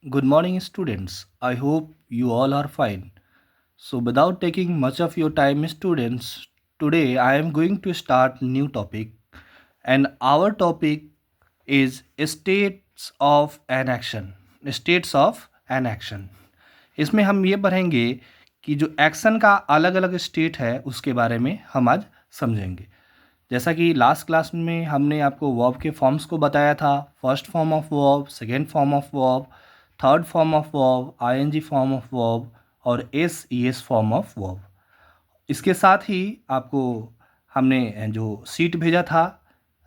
Good morning, students. I hope you all are fine. So, without taking much of your time, students, today I am going to start new topic, and our topic is states of an action. States of an action. इसमें हम ये पढ़ेंगे कि जो action का अलग अलग state है उसके बारे में हम आज समझेंगे। जैसा कि लास्ट क्लास में हमने आपको वर्ब के फॉर्म्स को बताया था, first form of verb, second form of verb, third form of verb, ING form of verb और S ES form of verb. इसके साथ ही आपको हमने जो सीट भेजा था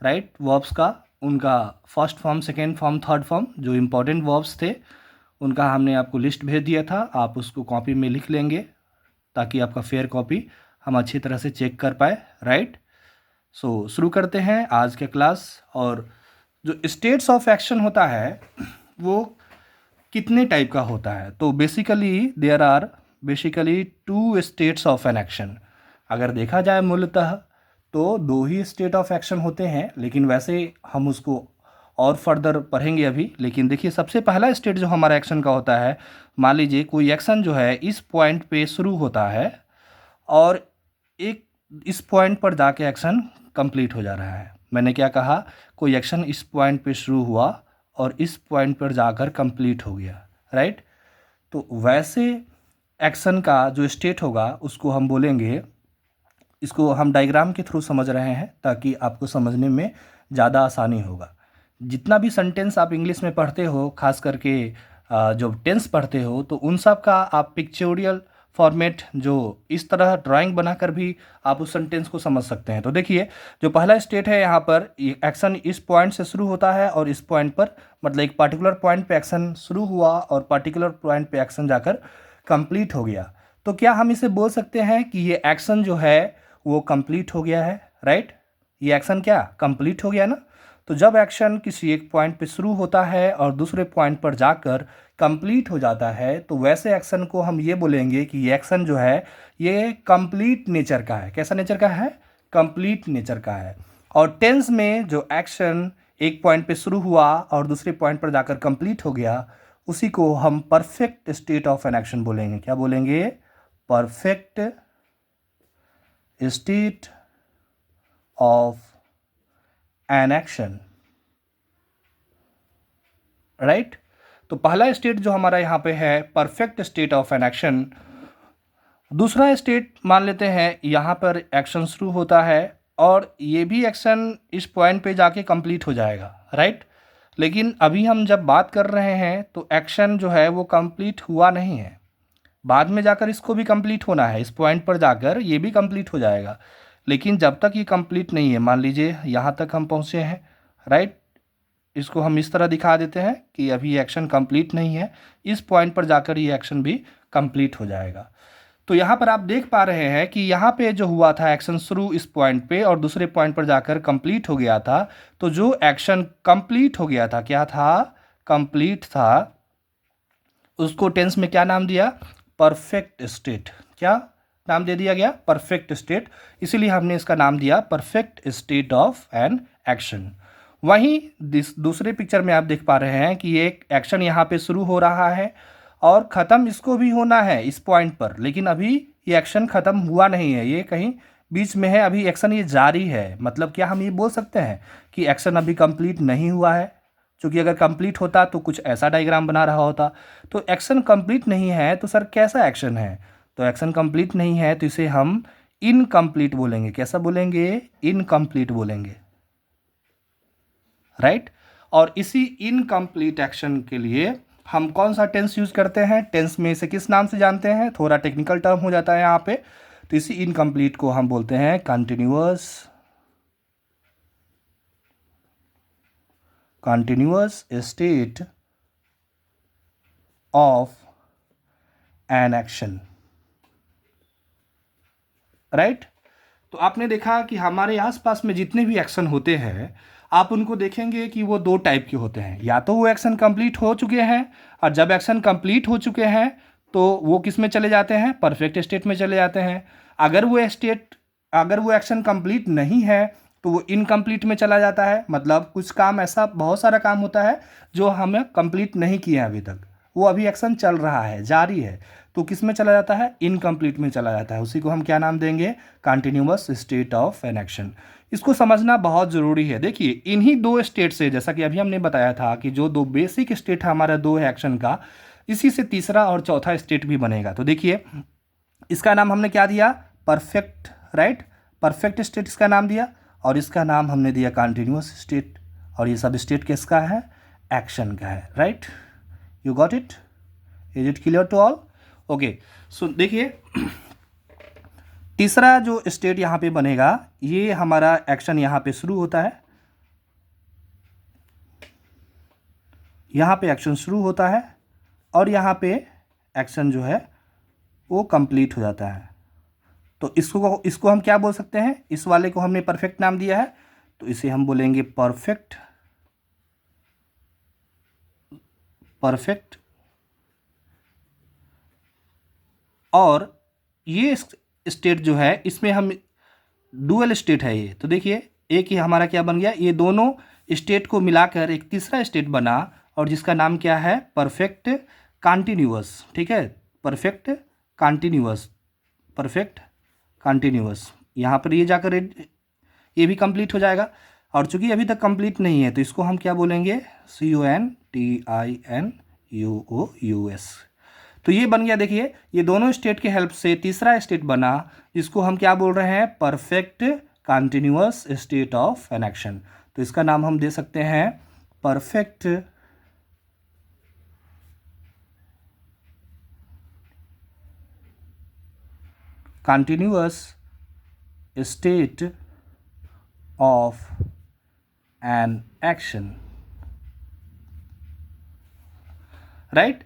राइट वर्ब्स का, उनका first form, second form, third form, जो इम्पोर्टेंट वर्ब्स थे उनका हमने आपको लिस्ट भेज दिया था। आप उसको कॉपी में लिख लेंगे ताकि आपका फेयर कॉपी हम अच्छी तरह से चेक कर पाए, राइट। सो शुरू करते हैं आज के क्लास। और जो स्टेट्स ऑफ एक्शन होता है वो कितने टाइप का होता है, तो basically there are two states of an action. अगर देखा जाए मूलतः तो दो ही स्टेट ऑफ एक्शन होते हैं, लेकिन वैसे हम उसको और फर्दर पढ़ेंगे अभी। लेकिन देखिए, सबसे पहला स्टेट जो हमारा एक्शन का होता है, मान लीजिए कोई एक्शन जो है इस पॉइंट पे शुरू होता है और एक इस पॉइंट पर जाके एक्शन कंप्लीट हो जा रहा है। मैंने क्या कहा, कोई एक्शन इस पॉइंट पे शुरू हुआ और इस पॉइंट पर जाकर कंप्लीट हो गया, राइट। तो वैसे एक्शन का जो स्टेट होगा उसको हम बोलेंगे, इसको हम डायग्राम के थ्रू समझ रहे हैं ताकि आपको समझने में ज़्यादा आसानी होगा। जितना भी सेंटेंस आप इंग्लिश में पढ़ते हो, खास करके जब टेंस पढ़ते हो, तो उन सब का आप पिक्चोरियल फॉर्मेट जो इस तरह ड्राइंग बनाकर भी आप उस सेंटेंस को समझ सकते हैं। तो देखिए, जो पहला स्टेट है यहाँ पर, एक्शन इस पॉइंट से शुरू होता है और इस पॉइंट पर, मतलब एक पार्टिकुलर पॉइंट पे एक्शन शुरू हुआ और पार्टिकुलर पॉइंट पे एक्शन जाकर कंप्लीट हो गया। तो क्या हम इसे बोल सकते हैं कि ये एक्शन जो है वो कंप्लीट हो गया है, राइट। ये एक्शन क्या कंप्लीट हो गया ना। तो जब एक्शन किसी एक पॉइंट पे शुरू होता है और दूसरे पॉइंट पर जाकर कंप्लीट हो जाता है, तो वैसे एक्शन को हम ये बोलेंगे कि ये एक्शन जो है ये कंप्लीट नेचर का है। कैसा नेचर का है? कंप्लीट नेचर का है। और टेंस में जो एक्शन एक पॉइंट पे शुरू हुआ और दूसरे पॉइंट पर जाकर कंप्लीट हो गया, उसी को हम perfect state of an action बोलेंगे। क्या बोलेंगे? Perfect state of an action, right. तो पहला स्टेट जो हमारा यहाँ पे है perfect state of an action. दूसरा स्टेट मान लेते हैं, यहाँ पर एक्शन शुरू होता है और ये भी एक्शन इस पॉइंट पे जाके कंप्लीट हो जाएगा, राइट। लेकिन अभी हम जब बात कर रहे हैं तो एक्शन जो है वो कंप्लीट हुआ नहीं है, बाद में जाकर इसको भी कंप्लीट होना है। इस पॉइंट पर जाकर ये भी कंप्लीट हो जाएगा, लेकिन जब तक ये कंप्लीट नहीं है, मान लीजिए यहाँ तक हम पहुँचे हैं, राइट। इसको हम इस तरह दिखा देते हैं कि अभी एक्शन कंप्लीट नहीं है, इस पॉइंट पर जाकर ये एक्शन भी कंप्लीट हो जाएगा। तो यहाँ पर आप देख पा रहे हैं कि यहाँ पे जो हुआ था एक्शन शुरू इस पॉइंट पे और दूसरे पॉइंट पर जाकर कंप्लीट हो गया था। तो जो एक्शन कंप्लीट हो गया था, क्या था? कंप्लीट था। उसको टेंस में क्या नाम दिया? Perfect state. क्या नाम दे दिया गया? Perfect state. इसीलिए हमने इसका नाम दिया perfect state of an action. वहीं दूसरे पिक्चर में आप देख पा रहे हैं कि एक एक्शन यहाँ पे शुरू हो रहा है और ख़त्म इसको भी होना है इस पॉइंट पर, लेकिन अभी ये एक्शन ख़त्म हुआ नहीं है, ये कहीं बीच में है, अभी एक्शन ये जारी है। मतलब क्या हम ये बोल सकते हैं कि एक्शन अभी कंप्लीट नहीं हुआ है? क्योंकि अगर कंप्लीट होता तो कुछ ऐसा डायग्राम बना रहा होता। तो एक्शन कंप्लीट नहीं है तो सर कैसा एक्शन है? तो एक्शन कंप्लीट नहीं है तो इसे हम इनकम्प्लीट बोलेंगे। कैसा बोलेंगे? इनकम्प्लीट बोलेंगे, राइट। और इसी इनकम्प्लीट एक्शन के लिए हम कौन सा टेंस यूज करते हैं? टेंस में इसे किस नाम से जानते हैं? थोड़ा टेक्निकल टर्म हो जाता है यहाँ पे। तो इसी इनकम्प्लीट को हम बोलते हैं continuous state of an action, right. तो आपने देखा कि हमारे आसपास में जितने भी एक्शन होते हैं, आप उनको देखेंगे कि वो दो टाइप के होते हैं। या तो वो एक्शन कंप्लीट हो चुके हैं, और जब एक्शन कंप्लीट हो चुके हैं तो वो किस में चले जाते हैं? परफेक्ट स्टेट में चले जाते हैं। अगर वो एक्शन कंप्लीट नहीं है तो वो इनकम्प्लीट में चला जाता है। मतलब कुछ काम ऐसा, बहुत सारा काम होता है जो हमें कंप्लीट नहीं किया अभी तक, वो अभी एक्शन चल रहा है, जारी है, तो किस में चला जाता है, इनकम्प्लीट में चला जाता है। उसी को हम क्या नाम देंगे, continuous state of an action. इसको समझना बहुत ज़रूरी है। देखिए इन्हीं दो स्टेट से, जैसा कि अभी हमने बताया था कि जो दो बेसिक स्टेट है हमारा दो है एक्शन का, इसी से तीसरा और चौथा स्टेट भी बनेगा। तो देखिए इसका नाम हमने क्या दिया, परफेक्ट, राइट, परफेक्ट स्टेट इसका नाम दिया, और इसका नाम हमने दिया कंटिन्यूअस स्टेट। और ये सब स्टेट किसका है, एक्शन का है, right. You got it, is it clear to all? Okay, so देखिए तीसरा जो स्टेट यहाँ पे बनेगा, ये हमारा एक्शन यहाँ पे शुरू होता है, यहाँ पे एक्शन शुरू होता है और यहाँ पे एक्शन जो है वो कंप्लीट हो जाता है। तो इसको हम क्या बोल सकते हैं, इस वाले को हमने परफेक्ट नाम दिया है, तो इसे हम बोलेंगे परफेक्ट, परफेक्ट। और ये स्टेट जो है इसमें हम डुअल स्टेट है ये, तो देखिए एक ही हमारा क्या बन गया, ये दोनों स्टेट को मिलाकर एक तीसरा स्टेट बना, और जिसका नाम क्या है, परफेक्ट कंटिन्यूअस, ठीक है, परफेक्ट कंटिन्यूअस, परफेक्ट कंटिन्यूअस। यहाँ पर ये जाकर ये भी कंप्लीट हो जाएगा, और चूंकि अभी तक कंप्लीट नहीं है तो इसको हम क्या बोलेंगे, CONTINUOUS। तो ये बन गया, देखिए ये दोनों स्टेट के हेल्प से तीसरा स्टेट बना, जिसको हम क्या बोल रहे हैं, perfect continuous state of an action. तो इसका नाम हम दे सकते हैं perfect continuous state of an action, right.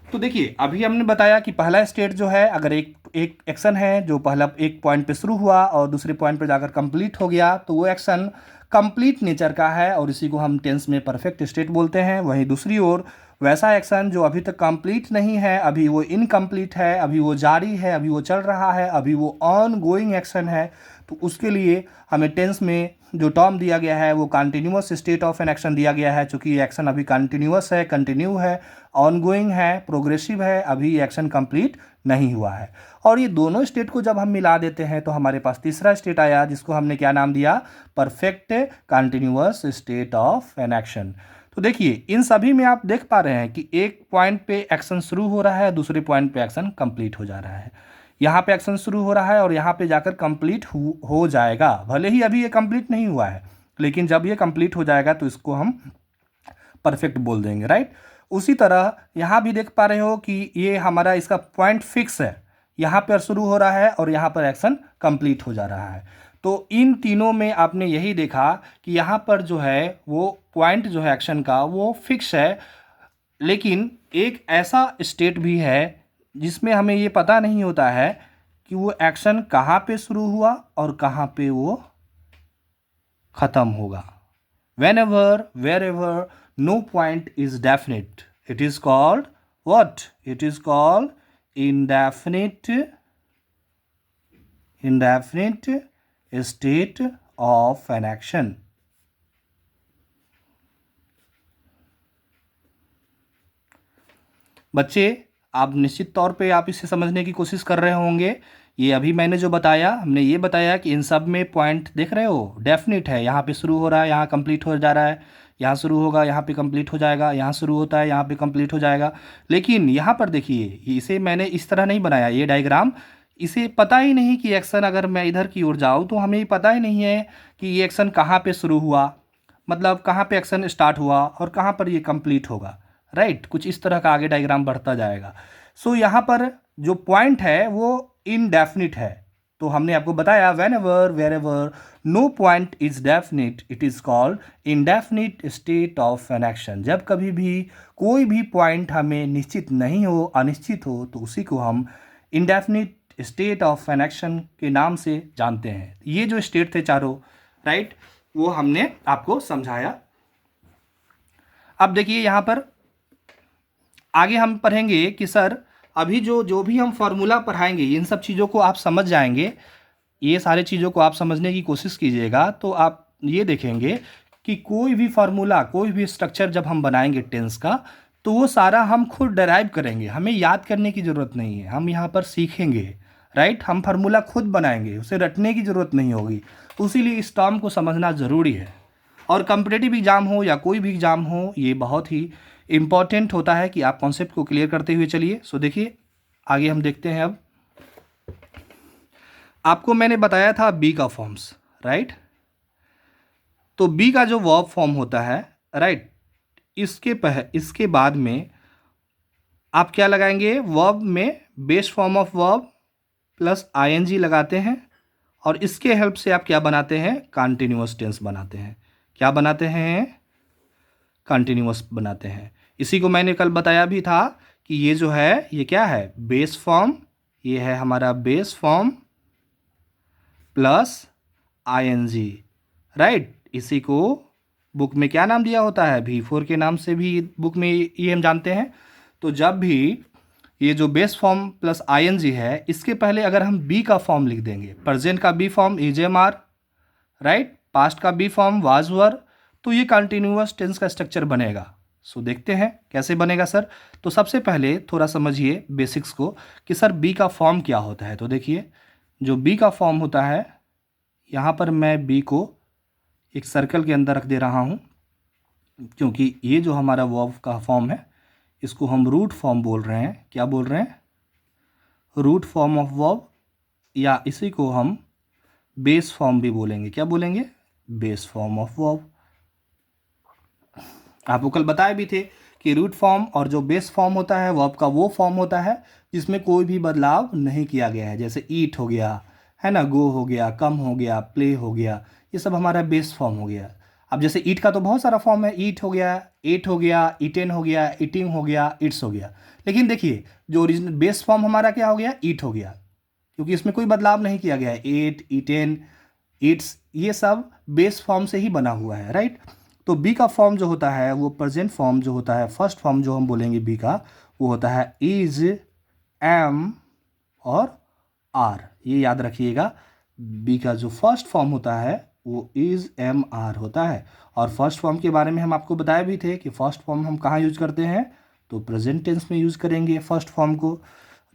तो देखिए अभी हमने बताया कि पहला स्टेट जो है, अगर एक एक्शन है जो पहला एक पॉइंट पे शुरू हुआ और दूसरे पॉइंट पे जाकर कंप्लीट हो गया, तो वो एक्शन कंप्लीट नेचर का है और इसी को हम टेंस में परफेक्ट स्टेट बोलते हैं। वहीं दूसरी ओर वैसा एक्शन जो अभी तक कंप्लीट नहीं है, अभी वो इनकम्प्लीट है, अभी वो जारी है, अभी वो चल रहा है, अभी वो ऑन गोइंग एक्शन है, तो उसके लिए हमें टेंस में जो टर्म दिया गया है वो continuous state of an action दिया गया है। चूंकि ये एक्शन अभी कंटिन्यूअस है, कंटिन्यू है, ऑनगोइंग है, प्रोग्रेसिव है, अभी एक्शन कंप्लीट नहीं हुआ है। और ये दोनों स्टेट को जब हम मिला देते हैं तो हमारे पास तीसरा स्टेट आया, जिसको हमने क्या नाम दिया, perfect continuous state of an action. तो देखिए इन सभी में आप देख पा रहे हैं कि एक पॉइंट पे एक्शन शुरू हो रहा है, दूसरे पॉइंट पे एक्शन कंप्लीट हो जा रहा है। यहाँ पे एक्शन शुरू हो रहा है और यहाँ पे जाकर कंप्लीट हो जाएगा, भले ही अभी ये कंप्लीट नहीं हुआ है, लेकिन जब ये कंप्लीट हो जाएगा तो इसको हम परफेक्ट बोल देंगे, राइट। उसी तरह यहाँ भी देख पा रहे हो कि ये हमारा इसका पॉइंट फिक्स है, यहाँ पर शुरू हो रहा है और यहाँ पर एक्शन कंप्लीट हो जा रहा है। तो इन तीनों में आपने यही देखा कि यहाँ पर जो है वो पॉइंट जो है एक्शन का वो फिक्स है, लेकिन एक ऐसा स्टेट भी है जिसमें हमें ये पता नहीं होता है कि वो एक्शन कहाँ पे शुरू हुआ और कहाँ पे वो ख़त्म होगा। whenever wherever no point is definite, it is called what, it is called indefinite state of an action। बच्चे आप निश्चित तौर पे आप इसे समझने की कोशिश कर रहे होंगे। ये अभी मैंने जो बताया, हमने ये बताया कि इन सब में पॉइंट देख रहे हो, डेफिनेट है, यहाँ पे शुरू हो रहा है, यहाँ कंप्लीट हो जा रहा है, यहाँ शुरू होगा, यहाँ पे कंप्लीट हो जाएगा, यहाँ शुरू होता है, यहाँ पे कंप्लीट हो जाएगा। लेकिन यहाँ पर देखिए इसे मैंने इस तरह नहीं बनाया, ये डायग्राम, इसे पता ही नहीं कि एक्शन अगर मैं इधर की ओर जाऊँ तो हमें पता ही नहीं है कि ये एक्शन कहाँ पे शुरू हुआ, मतलब कहाँ पे एक्शन स्टार्ट हुआ और कहाँ पर ये कंप्लीट होगा, राइट। कुछ इस तरह का आगे डायग्राम बढ़ता जाएगा। सो यहाँ पर जो पॉइंट है वो इनडेफिनिट है। तो हमने आपको बताया whenever wherever no point is definite it is called indefinite state of an action। जब कभी भी कोई भी पॉइंट हमें निश्चित नहीं हो, अनिश्चित हो, तो उसी को हम indefinite state of an action के नाम से जानते हैं। ये जो स्टेट थे चारों, राइट, वो हमने आपको समझाया। अब देखिए यहाँ पर आगे हम पढ़ेंगे कि सर अभी जो भी हम फार्मूला पढ़ाएंगे इन सब चीज़ों को आप समझ जाएंगे, ये सारे चीज़ों को आप समझने की कोशिश कीजिएगा, तो आप ये देखेंगे कि कोई भी फार्मूला, कोई भी स्ट्रक्चर जब हम बनाएंगे टेंस का, तो वो सारा हम खुद डराइव करेंगे, हमें याद करने की ज़रूरत नहीं है, हम यहाँ पर सीखेंगे, राइट। हम फार्मूला खुद बनाएंगे, उसे रटने की ज़रूरत नहीं होगी। उसीलिए इस टर्म को समझना ज़रूरी है। और कॉम्पिटिटिव एग्ज़ाम हो या कोई भी एग्ज़ाम हो, ये बहुत ही इम्पॉर्टेंट होता है कि आप कॉन्सेप्ट को क्लियर करते हुए चलिए। सो देखिए आगे हम देखते हैं। अब आपको मैंने बताया था बी का फॉर्म्स, राइट। तो बी का जो वर्ब फॉर्म होता है, राइट, इसके बाद में आप क्या लगाएंगे, वर्ब में base form of verb plus ING लगाते हैं, और इसके हेल्प से आप क्या बनाते हैं, कंटिन्यूअस टेंस बनाते हैं। क्या बनाते हैं, कंटिन्यूअस बनाते हैं। इसी को मैंने कल बताया भी था कि ये जो है ये क्या है, बेस फॉर्म, ये है हमारा base form plus ING, right. इसी को बुक में क्या नाम दिया होता है, V4 के नाम से भी बुक में ये हम जानते हैं। तो जब भी ये जो बेस फॉर्म प्लस आईएनजी है, इसके पहले अगर हम बी का फॉर्म लिख देंगे, प्रेजेंट का be form is am are, right, past का बी फॉर्म वाज वर, तो ये कंटिन्यूअस टेंस का स्ट्रक्चर बनेगा। सो देखते हैं कैसे बनेगा सर। तो सबसे पहले थोड़ा समझिए बेसिक्स को कि सर बी का फॉर्म क्या होता है। तो देखिए जो बी का फॉर्म होता है, यहाँ पर मैं बी को एक सर्कल के अंदर रख दे रहा हूँ, क्योंकि ये जो हमारा वर्ब का फॉर्म है इसको हम रूट फॉर्म बोल रहे हैं। क्या बोल रहे हैं, रूट फॉर्म ऑफ वर्ब, या इसी को हम बेस फॉर्म भी बोलेंगे। क्या बोलेंगे, बेस फॉर्म ऑफ वर्ब। आपको कल बताए भी थे कि रूट फॉर्म और जो बेस फॉर्म होता है वर्ब का, वो फॉर्म होता है जिसमें कोई भी बदलाव नहीं किया गया है। जैसे ईट हो गया, है ना, गो हो गया, कम हो गया, प्ले हो गया, ये सब हमारा बेस फॉर्म हो गया। अब जैसे ईट का तो बहुत सारा फॉर्म है, ईट हो गया, एट हो गया, ईटेन हो गया, ईटिंग हो गया, इट्स हो गया। लेकिन देखिए जो ओरिजिनल बेस फॉर्म हमारा क्या हो गया, ईट हो गया, क्योंकि इसमें कोई बदलाव नहीं किया गया है। एट, ईटेन, इट्स, ये सब बेस फॉर्म से ही बना हुआ है, राइट। तो बी का फॉर्म जो होता है वो प्रेजेंट फॉर्म जो होता है, फर्स्ट फॉर्म जो हम बोलेंगे बी का, वो होता है इज, एम और आर। ये याद रखिएगा, बी का जो फर्स्ट फॉर्म होता है वो इज, एम, आर होता है। और फर्स्ट फॉर्म के बारे में हम आपको बताए भी थे कि फर्स्ट फॉर्म हम कहाँ यूज करते हैं, तो प्रेजेंट टेंस में यूज करेंगे फर्स्ट फॉर्म को।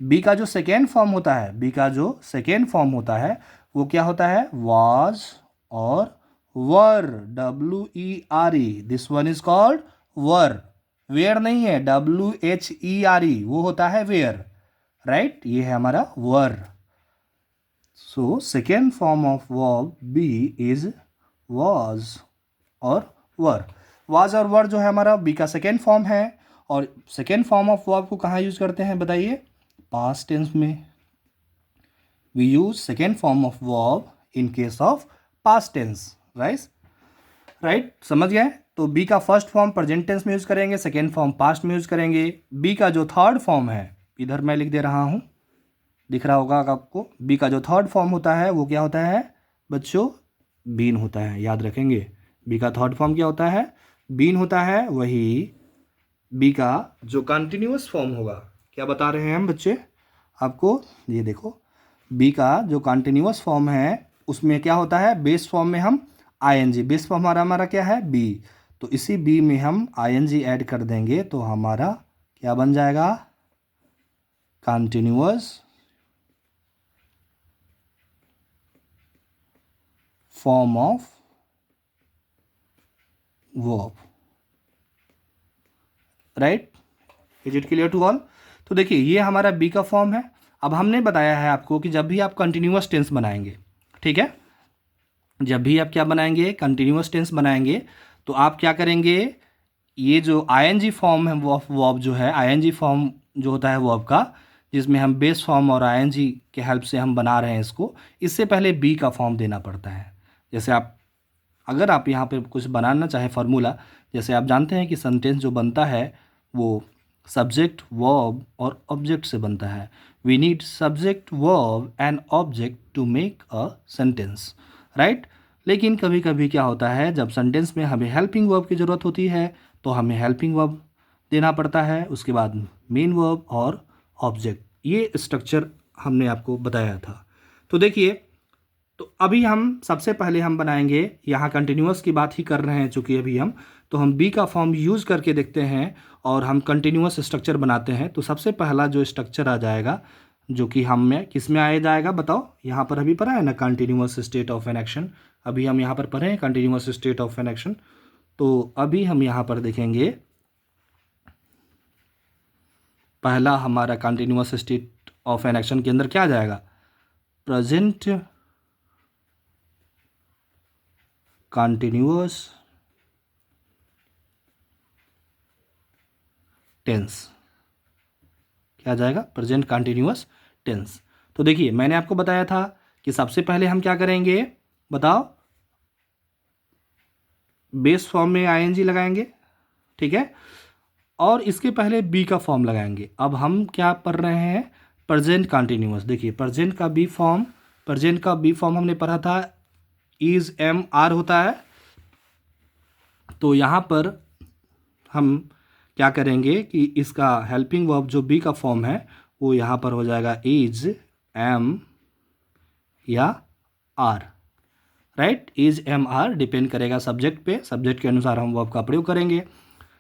बी का जो सेकेंड फॉर्म होता है, बी का जो सेकेंड फॉर्म होता है वो क्या होता है, वाज और were, WERE, this one is called were. Where नहीं है, WHERE, वो होता है वेयर, राइट। ये है हमारा were. So second form of verb be is was और वर। वाज और वर जो है हमारा बी का सेकेंड फॉर्म है। और सेकेंड फॉर्म ऑफ वर्ब को कहाँ यूज करते हैं बताइए, पास्ट टेंस में। We use second form of verb in case of past tense, right, समझ गए। तो बी का फर्स्ट फॉर्म प्रेजेंट टेंस में यूज करेंगे, सेकेंड फॉर्म पास्ट में यूज करेंगे। बी का जो थर्ड फॉर्म है, इधर मैं लिख दे रहा हूँ, दिख रहा होगा आपको। बी का जो थर्ड फॉर्म होता है वो क्या होता है बच्चों, बीन होता है, याद रखेंगे। बी का थर्ड फॉर्म क्या होता है, बीन होता है। वही बी का जो कंटिन्यूअस फॉर्म होगा, क्या बता रहे हैं हम बच्चे आपको, ये देखो, बी का जो कंटिन्यूअस फॉर्म है उसमें क्या होता है, बेस फॉर्म में हम आईएनजी, बेस फॉर्म हमारा क्या है, बी, तो इसी बी में हम आईएनजी ऐड कर देंगे तो हमारा क्या बन जाएगा, continuous form of verb, right. Is it clear to all. तो देखिए ये हमारा बी का फॉर्म है। अब हमने बताया है आपको कि जब भी आप कंटिन्यूअस टेंस बनाएंगे, ठीक है, जब भी आप क्या बनाएंगे, कंटिन्यूअस टेंस बनाएंगे, तो आप क्या करेंगे, ये जो आईएनजी फॉर्म है वर्ब जो है, आईएनजी फॉर्म जो होता है वर्ब का, जिसमें हम बेस फॉर्म और आईएनजी के हेल्प से हम बना रहे हैं इसको, इससे पहले बी का फॉर्म देना पड़ता है। जैसे आप अगर आप यहाँ पे कुछ बनाना चाहें फार्मूला, जैसे आप जानते हैं कि सेंटेंस जो बनता है वो सब्जेक्ट, वर्ब और ऑब्जेक्ट से बनता है। We need subject, verb and object to make a sentence, right. लेकिन कभी कभी क्या होता है, जब सेंटेंस में हमें हेल्पिंग वर्ब की ज़रूरत होती है तो हमें हेल्पिंग वर्ब देना पड़ता है, उसके बाद मेन वर्ब और ऑब्जेक्ट। ये स्ट्रक्चर हमने आपको बताया था। तो देखिए, तो अभी हम सबसे पहले हम बनाएंगे, यहाँ कंटिन्यूअस की बात ही कर रहे हैं चूँकि अभी हम, तो हम बी का फॉर्म यूज़ करके देखते हैं और हम कंटिन्यूअस स्ट्रक्चर बनाते हैं, तो सबसे पहला जो स्ट्रक्चर आ जाएगा जो कि हम में किस में आया जाएगा बताओ। यहाँ पर अभी पढ़ा है ना continuous state of an action, अभी हम यहाँ पर पढ़े हैं continuous state of an action. तो अभी हम यहाँ पर देखेंगे पहला हमारा continuous state of an action के अंदर क्या आ जाएगा, प्रेजेंट कंटिन्यूअस टेंस, क्या आ जाएगा, प्रेजेंट कंटिन्यूअस टेंस। तो देखिए मैंने आपको बताया था कि सबसे पहले हम क्या करेंगे बताओ, बेस फॉर्म में आईएनजी लगाएंगे, ठीक है, और इसके पहले बी का फॉर्म लगाएंगे। अब हम क्या पढ़ रहे हैं, प्रेजेंट कंटिन्यूअस। देखिए प्रेजेंट का बी फॉर्म हमने पढ़ा था इज एम आर होता है। तो यहाँ पर हम क्या करेंगे कि इसका हेल्पिंग वर्ब जो बी का फॉर्म है वो यहाँ पर हो जाएगा इज एम या are, right. Is am are depend करेगा सब्जेक्ट पे, सब्जेक्ट के अनुसार हम वर्ब का प्रयोग करेंगे।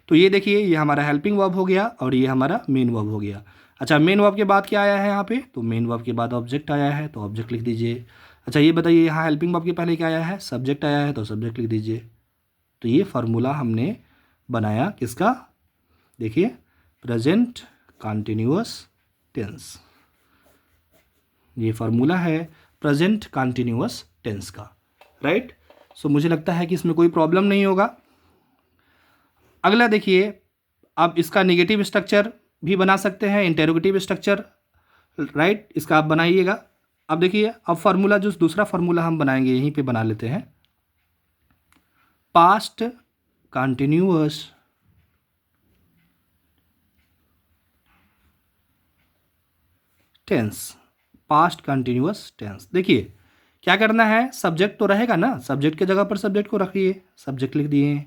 तो ये देखिए ये हमारा हेल्पिंग वर्ब हो गया और ये हमारा मेन वर्ब हो गया। अच्छा मेन वर्ब के बाद क्या आया है यहाँ पे, तो मेन वर्ब के बाद ऑब्जेक्ट आया है, तो ऑब्जेक्ट लिख दीजिए। अच्छा ये बताइए यहाँ हेल्पिंग वर्ब के पहले क्या आया है, सब्जेक्ट आया है, तो सब्जेक्ट लिख दीजिए। तो ये फार्मूला हमने बनाया किसका, देखिए प्रेजेंट कंटिन्यूअस टेंस, ये फार्मूला है प्रेजेंट कंटिन्यूअस टेंस का, राइट। सो मुझे लगता है कि इसमें कोई प्रॉब्लम नहीं होगा। अगला देखिए, अब इसका नेगेटिव स्ट्रक्चर भी बना सकते हैं, इंटेरोगेटिव स्ट्रक्चर, राइट, इसका आप बनाइएगा। अब देखिए अब फार्मूला जो दूसरा फार्मूला हम बनाएंगे यहीं पे बना लेते हैं, past continuous tense, past continuous tense. देखिए क्या करना है, सब्जेक्ट तो रहेगा ना, सब्जेक्ट की जगह पर सब्जेक्ट को रखिए, सब्जेक्ट लिख दिए।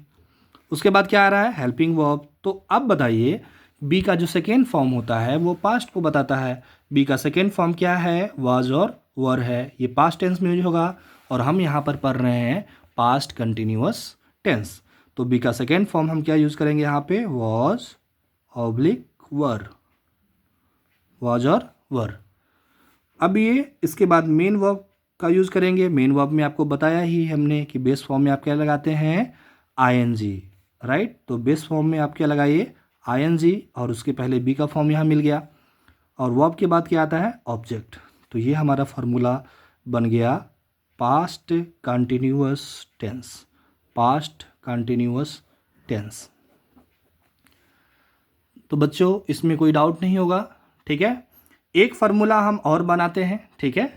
उसके बाद क्या आ रहा है, हेल्पिंग वर्ब। तो अब बताइए बी का जो सेकेंड फॉर्म होता है वो पास्ट को बताता है। बी का सेकेंड फॉर्म क्या है, वाज और वर है, ये पास्ट टेंस में यूज होगा और हम यहाँ पर पढ़ रहे हैं पास्ट कंटिन्यूअस टेंस। तो बी का सेकेंड फॉर्म हम क्या यूज़ करेंगे यहाँ पे, वाज ऑब्लिक वर, वाज और वर। अब ये इसके बाद मेन वर्ब का यूज़ करेंगे। मेन वर्ब में आपको बताया ही हमने कि बेस फॉर्म में आप क्या लगाते हैं, आईएनजी, राइट। तो बेस फॉर्म में आप क्या लगाइए, आईएनजी, और उसके पहले बी का फॉर्म यहाँ मिल गया और वर्ब के बाद क्या आता है, ऑब्जेक्ट। तो ये हमारा फार्मूला बन गया past continuous tense, past continuous tense. तो बच्चों इसमें कोई डाउट नहीं होगा, ठीक है। एक फार्मूला हम और बनाते हैं, ठीक है,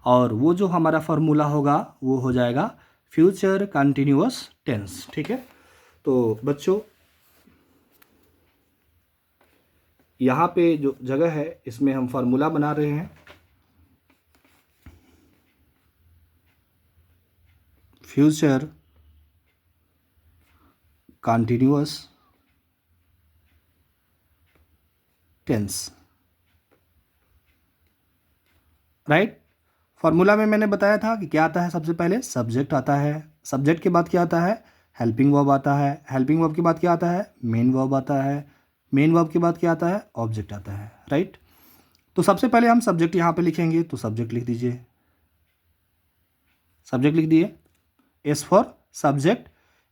और वो जो हमारा फार्मूला होगा वो हो जाएगा फ्यूचर कंटिन्यूअस टेंस, ठीक है। तो बच्चों यहाँ पे जो जगह है इसमें हम फार्मूला बना रहे हैं, future continuous tense, right. Formula में मैंने बताया था कि क्या आता है, सबसे पहले सब्जेक्ट आता है, सब्जेक्ट के बाद क्या आता है, हेल्पिंग वर्ब आता है, हेल्पिंग वर्ब के बाद क्या आता है, मेन वर्ब आता है, मेन वर्ब के बाद क्या आता है, ऑब्जेक्ट आता है, राइट। तो सबसे पहले हम सब्जेक्ट यहाँ पे लिखेंगे, तो सब्जेक्ट लिख दीजिए, सब्जेक्ट लिख दिए, S for subject,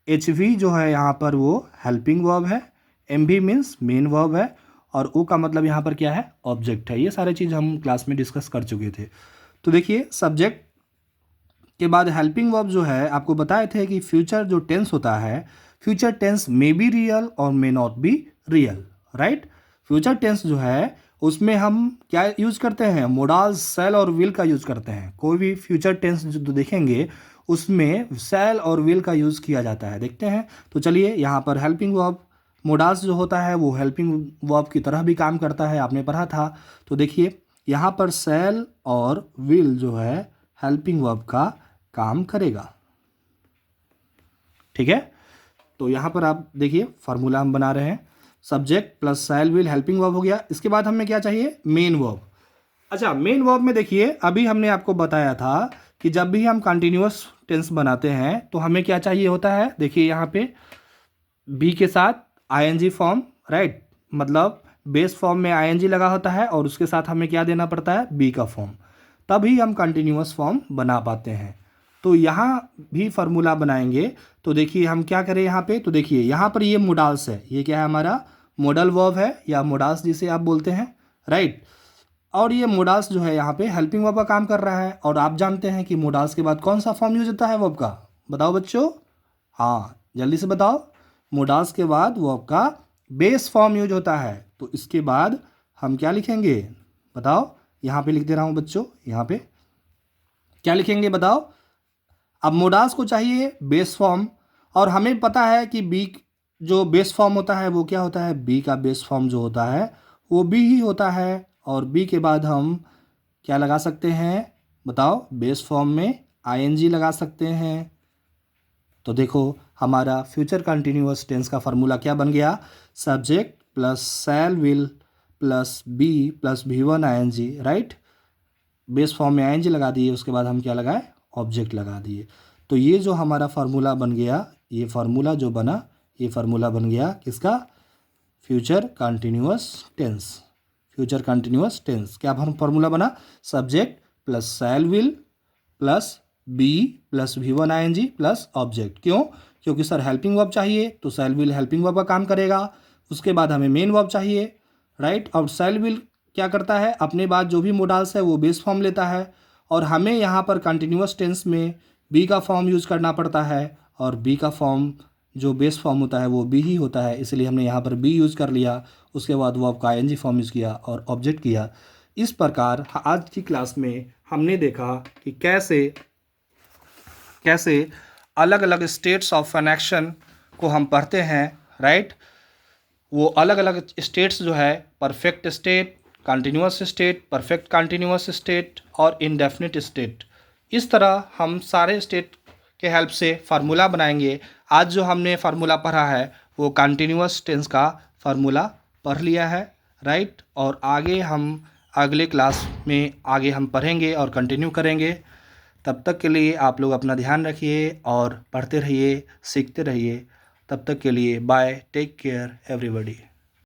H V जो है यहाँ पर वो हेल्पिंग वर्ब है, M V means main verb है, और ओ का मतलब यहाँ पर क्या है, ऑब्जेक्ट है। ये सारे चीज़ हम क्लास में डिस्कस कर चुके थे। तो देखिए सब्जेक्ट के बाद हेल्पिंग वर्ब जो है आपको बताए थे कि फ्यूचर जो टेंस होता है, future tense may be real और may not be real, right. Future tense जो है उसमें हम क्या यूज़ करते हैं, मोडाल्स, शैल और विल का यूज़ करते हैं। कोई भी फ्यूचर टेंस जो देखेंगे उसमें शैल और विल का यूज़ किया जाता है, देखते हैं। तो चलिए यहाँ पर हेल्पिंग वर्ब, मोडाल्स जो होता है वो हेल्पिंग वर्ब की तरह भी काम करता है, आपने पढ़ा था। तो देखिए यहाँ पर शैल और विल जो है हेल्पिंग वर्ब का काम करेगा, ठीक है। तो यहाँ पर आप देखिए फार्मूला हम बना रहे हैं, subject plus shall will helping verb हो गया। इसके बाद हमें क्या चाहिए, मेन वर्ब। अच्छा मेन वर्ब में देखिए अभी हमने आपको बताया था कि जब भी हम कंटिन्यूअस टेंस बनाते हैं तो हमें क्या चाहिए होता है, देखिए यहाँ पे बी के साथ आईएनजी फॉर्म, राइट, मतलब बेस फॉर्म में आईएनजी लगा होता है और उसके साथ हमें क्या देना पड़ता है, बी का फॉर्म, तभी हम कंटिन्यूअस फॉर्म बना पाते हैं। तो यहाँ भी फार्मूला बनाएंगे। तो देखिए हम क्या करें यहाँ पे, तो देखिए यहाँ पर ये मोडाल्स है, ये क्या है हमारा मोडल वर्ब है या मोडाल्स जिसे आप बोलते हैं, राइट। और ये मोडाल्स जो है यहाँ पे हेल्पिंग वर्ब का काम कर रहा है, और आप जानते हैं कि मोडाल्स के बाद कौन सा फॉर्म यूज होता है वर्ब का, बताओ बच्चों, हाँ जल्दी से बताओ। मोडाल्स के बाद वर्ब का बेस फॉर्म यूज होता है, तो इसके बाद हम क्या लिखेंगे बताओ, यहाँ पे लिख दे रहा हूँ बच्चों, यहाँ पे क्या लिखेंगे बताओ। अब मोडाल्स को चाहिए बेस फॉर्म, और हमें पता है कि बी जो बेस फॉर्म होता है वो क्या होता है, बी का बेस फॉर्म जो होता है वो बी ही होता है, और बी के बाद हम क्या लगा सकते हैं बताओ, बेस फॉर्म में आईएनजी लगा सकते हैं। तो देखो हमारा फ्यूचर कंटिन्यूअस टेंस का फार्मूला क्या बन गया, subject plus shall will plus be plus V1 ING, right. Base form में आईएनजी लगा दिए, उसके बाद हम क्या लगाए, ऑब्जेक्ट लगा दिए। तो ये जो हमारा फार्मूला बन गया, ये फार्मूला जो बना, ये फार्मूला बन गया किसका, future continuous tense. Future continuous tense क्या फार्मूला बना, subject plus shall will plus be plus V1 ING plus object. क्यों, क्योंकि सर हेल्पिंग वर्ब चाहिए, तो शैल विल हेल्पिंग वर्ब का काम करेगा, उसके बाद हमें मेन वर्ब चाहिए, राइट। और शैल विल क्या करता है, अपने बाद जो भी मोडाल्स है वो बेस फॉर्म लेता है, और हमें यहाँ पर कंटिन्यूअस टेंस में बी का फॉर्म यूज करना पड़ता है, और बी का फॉर्म जो बेस फॉर्म होता है वो बी ही होता है, इसलिए हमने यहाँ पर बी यूज़ कर लिया, उसके बाद वर्ब का आईएनजी फॉर्म यूज़ किया और ऑब्जेक्ट किया। इस प्रकार आज की क्लास में हमने देखा कि कैसे कैसे अलग अलग स्टेट्स ऑफ एन एक्शन को हम पढ़ते हैं, राइट। वो अलग अलग स्टेट्स जो है, perfect state, continuous state, perfect continuous state और इनडेफिनिट स्टेट, इस तरह हम सारे स्टेट के हेल्प से फार्मूला बनाएंगे। आज जो हमने फार्मूला पढ़ा है वो कंटिन्यूअस टेंस का फार्मूला पढ़ लिया है, राइट। और आगे हम अगले क्लास में आगे हम पढ़ेंगे और कंटिन्यू करेंगे। तब तक के लिए आप लोग अपना ध्यान रखिए और पढ़ते रहिए, सीखते रहिए। तब तक के लिए बाय, टेक केयर एवरीबॉडी।